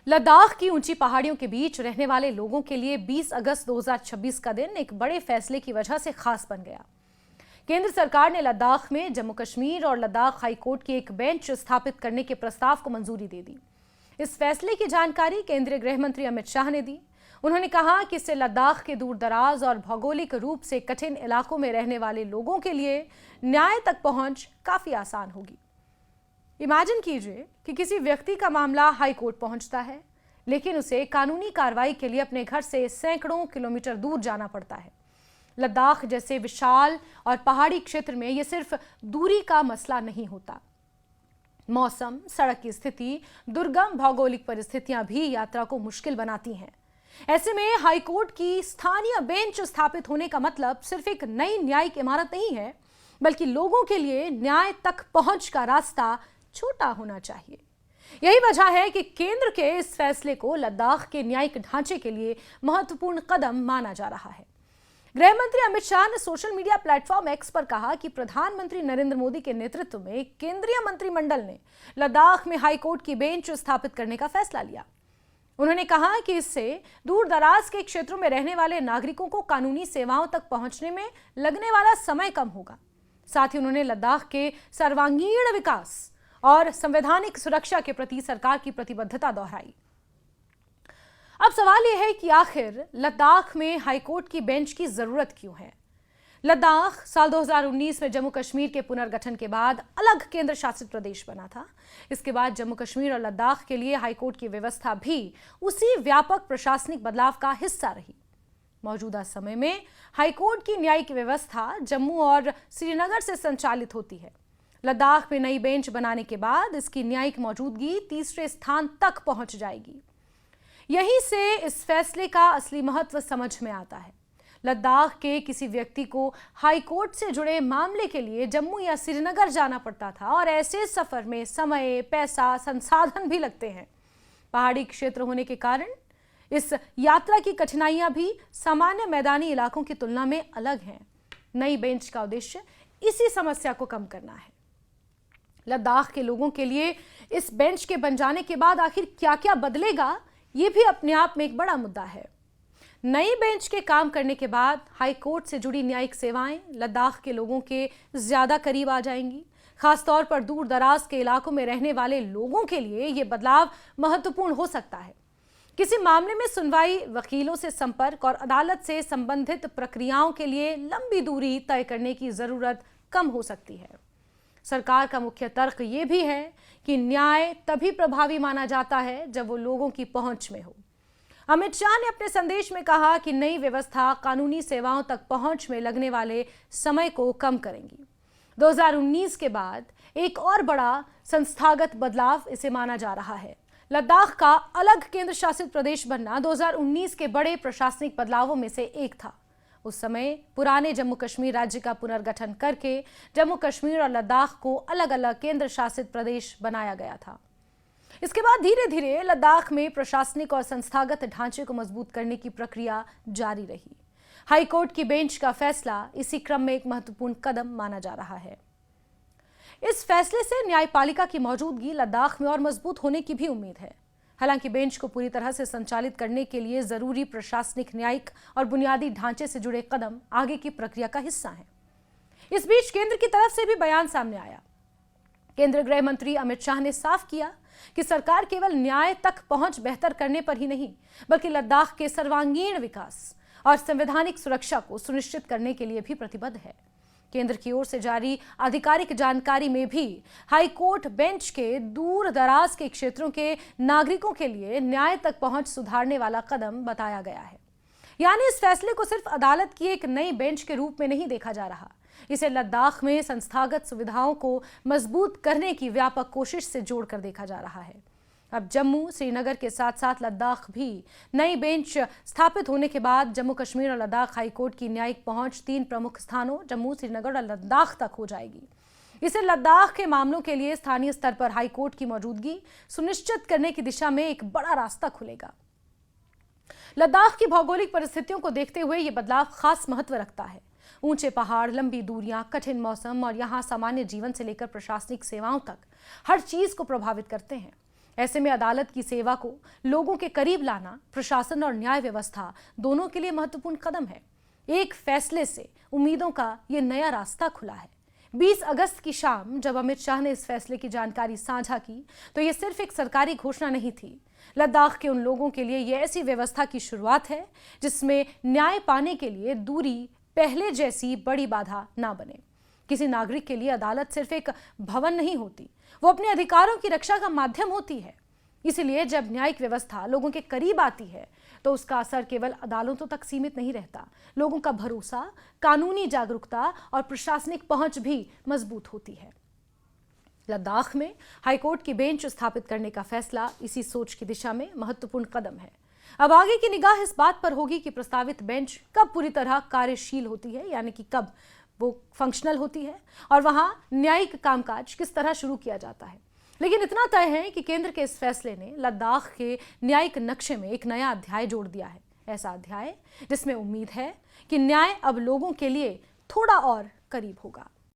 लद्दाख की ऊंची पहाड़ियों के बीच रहने वाले लोगों के लिए 20 अगस्त 2026 का दिन एक बड़े फैसले की वजह से खास बन गया। केंद्र सरकार ने लद्दाख में जम्मू कश्मीर और लद्दाख हाई कोर्ट की एक बेंच स्थापित करने के प्रस्ताव को मंजूरी दे दी। इस फैसले की जानकारी केंद्रीय गृह मंत्री अमित शाह ने दी। उन्होंने कहा कि इससे लद्दाख के दूर दराज और भौगोलिक रूप से कठिन इलाकों में रहने वाले लोगों के लिए न्याय तक पहुंच काफी आसान होगी। इमेजिन कीजिए कि किसी व्यक्ति का मामला हाई कोर्ट पहुंचता है, लेकिन उसे कानूनी कार्रवाई के लिए अपने घर से सैकड़ों किलोमीटर दूर जाना पड़ता है। लद्दाख जैसे विशाल और पहाड़ी क्षेत्र में यह सिर्फ दूरी का मसला नहीं होता। मौसम, सड़क की स्थिति, दुर्गम भौगोलिक परिस्थितियां भी यात्रा को मुश्किल बनाती हैं। ऐसे में हाई कोर्ट की स्थानीय बेंच स्थापित होने का मतलब सिर्फ एक नई न्यायिक इमारत नहीं है, बल्कि लोगों के लिए न्याय तक पहुंच का रास्ता छोटा होना चाहिए। यही वजह है कि केंद्र के इस फैसले को लद्दाख के न्यायिक ढांचे के लिए महत्वपूर्ण कदम माना जा रहा है। गृह मंत्री अमित शाह ने सोशल मीडिया प्लेटफॉर्म एक्स पर कहा कि प्रधानमंत्री नरेंद्र मोदी के नेतृत्व में केंद्रीय मंत्रिमंडल ने लद्दाख में हाई कोर्ट की बेंच स्थापित करने का फैसला लिया। उन्होंने कहा कि इससे दूर दराज के क्षेत्रों में रहने वाले नागरिकों को कानूनी सेवाओं तक पहुंचने में लगने वाला समय कम होगा। साथ ही उन्होंने लद्दाख के सर्वांगीण विकास और संवैधानिक सुरक्षा के प्रति सरकार की प्रतिबद्धता दोहराई। अब सवाल यह है कि आखिर लद्दाख में हाईकोर्ट की बेंच की जरूरत क्यों है? लद्दाख साल 2019 में जम्मू कश्मीर के पुनर्गठन के बाद अलग केंद्र शासित प्रदेश बना था। इसके बाद जम्मू कश्मीर और लद्दाख के लिए हाईकोर्ट की व्यवस्था भी उसी व्यापक प्रशासनिक बदलाव का हिस्सा रही। मौजूदा समय में हाईकोर्ट की न्यायिक व्यवस्था जम्मू और श्रीनगर से संचालित होती है। लद्दाख में नई बेंच बनाने के बाद इसकी न्यायिक मौजूदगी तीसरे स्थान तक पहुंच जाएगी। यहीं से इस फैसले का असली महत्व समझ में आता है। लद्दाख के किसी व्यक्ति को हाई कोर्ट से जुड़े मामले के लिए जम्मू या श्रीनगर जाना पड़ता था और ऐसे सफर में समय, पैसा, संसाधन भी लगते हैं। पहाड़ी क्षेत्र होने के कारण इस यात्रा की कठिनाइयां भी सामान्य मैदानी इलाकों की तुलना में अलग हैं। नई बेंच का उद्देश्य इसी समस्या को कम करना है। लद्दाख के लोगों के लिए इस बेंच के बन जाने के बाद आखिर क्या-क्या बदलेगा, ये भी अपने आप में एक बड़ा मुद्दा है। नई बेंच के काम करने के बाद हाई कोर्ट से जुड़ी न्यायिक सेवाएं लद्दाख के लोगों के ज्यादा करीब आ जाएंगी। खासतौर पर दूर दराज के इलाकों में रहने वाले लोगों के लिए यह बदलाव महत्वपूर्ण हो सकता है। किसी मामले में सुनवाई, वकीलों से संपर्क और अदालत से संबंधित प्रक्रियाओं के लिए लंबी दूरी तय करने की जरूरत कम हो सकती है। सरकार का मुख्य तर्क यह भी है कि न्याय तभी प्रभावी माना जाता है जब वो लोगों की पहुंच में हो। अमित शाह ने अपने संदेश में कहा कि नई व्यवस्था कानूनी सेवाओं तक पहुंच में लगने वाले समय को कम करेंगी। 2019 के बाद एक और बड़ा संस्थागत बदलाव इसे माना जा रहा है। लद्दाख का अलग केंद्र शासित प्रदेश बनना 2019 के बड़े प्रशासनिक बदलावों में से एक था। उस समय पुराने जम्मू कश्मीर राज्य का पुनर्गठन करके जम्मू कश्मीर और लद्दाख को अलग अलग केंद्र शासित प्रदेश बनाया गया था। इसके बाद धीरे धीरे लद्दाख में प्रशासनिक और संस्थागत ढांचे को मजबूत करने की प्रक्रिया जारी रही। हाईकोर्ट की बेंच का फैसला इसी क्रम में एक महत्वपूर्ण कदम माना जा रहा है। इस फैसले से न्यायपालिका की मौजूदगी लद्दाख में और मजबूत होने की भी उम्मीद है। हालांकि बेंच को पूरी तरह से संचालित करने के लिए जरूरी प्रशासनिक, न्यायिक और बुनियादी ढांचे से जुड़े कदम आगे की प्रक्रिया का हिस्सा हैं। इस बीच केंद्र की तरफ से भी बयान सामने आया। केंद्रीय गृह मंत्री अमित शाह ने साफ किया कि सरकार केवल न्याय तक पहुंच बेहतर करने पर ही नहीं, बल्कि लद्दाख के सर्वांगीण विकास और संवैधानिक सुरक्षा को सुनिश्चित करने के लिए भी प्रतिबद्ध है। केंद्र की ओर से जारी आधिकारिक जानकारी में भी हाई कोर्ट बेंच के दूर दराज के क्षेत्रों के नागरिकों के लिए न्याय तक पहुंच सुधारने वाला कदम बताया गया है। यानी इस फैसले को सिर्फ अदालत की एक नई बेंच के रूप में नहीं देखा जा रहा, इसे लद्दाख में संस्थागत सुविधाओं को मजबूत करने की व्यापक कोशिश से जोड़कर देखा जा रहा है। अब जम्मू, श्रीनगर के साथ साथ लद्दाख भी नई बेंच स्थापित होने के बाद जम्मू कश्मीर और लद्दाख हाईकोर्ट की न्यायिक पहुंच 3 प्रमुख स्थानों जम्मू, श्रीनगर और लद्दाख तक हो जाएगी। इसे लद्दाख के मामलों के लिए स्थानीय स्तर पर हाईकोर्ट की मौजूदगी सुनिश्चित करने की दिशा में एक बड़ा रास्ता खुलेगा। लद्दाख की भौगोलिक परिस्थितियों को देखते हुए यह बदलाव खास महत्व रखता है। ऊंचे पहाड़, लंबी दूरियां, कठिन मौसम और यहां सामान्य जीवन से लेकर प्रशासनिक सेवाओं तक हर चीज को प्रभावित करते हैं। ऐसे में अदालत की सेवा को लोगों के करीब लाना प्रशासन और न्याय व्यवस्था दोनों के लिए महत्वपूर्ण कदम है। एक फैसले से उम्मीदों का ये नया रास्ता खुला है। 20 अगस्त की शाम जब अमित शाह ने इस फैसले की जानकारी साझा की तो ये सिर्फ एक सरकारी घोषणा नहीं थी। लद्दाख के उन लोगों के लिए ये ऐसी व्यवस्था की शुरुआत है जिसमें न्याय पाने के लिए दूरी पहले जैसी बड़ी बाधा ना बने। किसी नागरिक के लिए अदालत सिर्फ एक भवन नहीं होती, वो अपने अधिकारों की रक्षा का माध्यम होती है। इसीलिए जब न्यायिक व्यवस्था लोगों के करीब आती है तो उसका असर केवल अदालतों तक सीमित नहीं रहता। लोगों का भरोसा, कानूनी जागरूकता और प्रशासनिक पहुंच भी मजबूत होती है। लद्दाख में हाईकोर्ट की बेंच स्थापित करने का फैसला इसी सोच की दिशा में महत्वपूर्ण कदम है। अब आगे की निगाह इस बात पर होगी कि प्रस्तावित बेंच कब पूरी तरह कार्यशील होती है, यानी कि कब वो फंक्शनल होती है और वहां न्यायिक कामकाज किस तरह शुरू किया जाता है। लेकिन इतना तय है कि केंद्र के इस फैसले ने लद्दाख के न्यायिक नक्शे में एक नया अध्याय जोड़ दिया है। ऐसा अध्याय जिसमें उम्मीद है कि न्याय अब लोगों के लिए थोड़ा और करीब होगा।